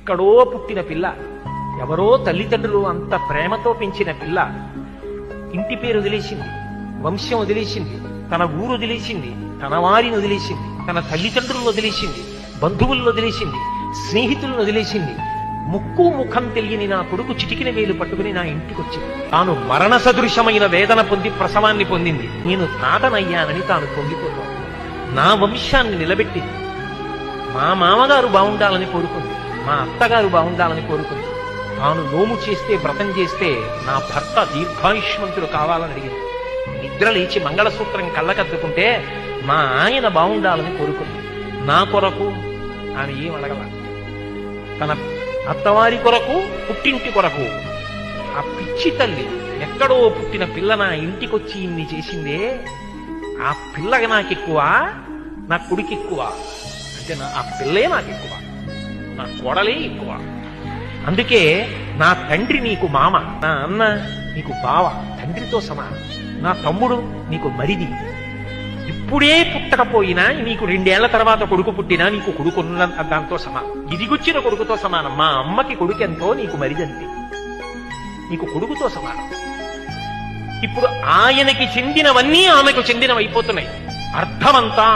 ఎక్కడో పుట్టిన పిల్ల, ఎవరో తల్లిదండ్రులు అంత ప్రేమతో పెంచిన పిల్ల ఇంటి పేరు వదిలేసింది, వంశం వదిలేసింది, తన ఊరు వదిలేసింది, తన వారిని వదిలేసింది, తన తల్లిదండ్రులను వదిలేసింది, బంధువులను వదిలేసింది, స్నేహితులను వదిలేసింది. ముక్కు ముఖం తెలియని నా కొడుకు చిటికిన వేలు పట్టుకుని నా ఇంటికి వచ్చింది. తాను మరణ సదృశమైన వేదన పొంది ప్రసవాన్ని పొందింది. నేను తాతనయ్యానని తాను పొంగిపోతాను. నా వంశాన్ని నిలబెట్టింది. మా మామగారు బాగుండాలని కోరుకుంది, మా అత్తగారు బాగుండాలని కోరుకుంది. తాను నోము చేస్తే, వ్రతం చేస్తే నా భర్త దీర్ఘాయుష్మంతుడు కావాలని అడిగింది. నిద్ర లేచి మంగళసూత్రం కళ్ళకద్దుకుంటే మా ఆయన బాగుండాలని కోరుకుంది. నా కొరకు ఆమె ఏం అడగల. తన అత్తవారి కొరకు, పుట్టింటి కొరకు. ఆ పిచ్చి తల్లి ఎక్కడో పుట్టిన పిల్ల నా ఇంటికొచ్చి ఇన్ని చేసిందే, ఆ పిల్లగా నాకెక్కువ, నా కొడుకు ఎక్కువ అంటే ఆ పిల్లే నాకెక్కువ, నా కోడలే ఎక్కువ. అందుకే నా తండ్రి నీకు మామ, నా అన్న నీకు బావ, తండ్రితో సమానం. నా తమ్ముడు నీకు మరిది. ఇప్పుడే పుట్టకపోయినా నీకు 2 ఏళ్ల తర్వాత కొడుకు పుట్టినా నీకు కొడుకున్న దాంతో సమానం, ఇదిగొచ్చిన కొడుకుతో సమానం. మా అమ్మకి కొడుకు ఎంతో నీకు మరిదంతే, నీకు కొడుకుతో సమానం. ఇప్పుడు ఆయనకి చెందినవన్నీ ఆమెకు చెందినవైపోతున్నాయి. అర్థమంతా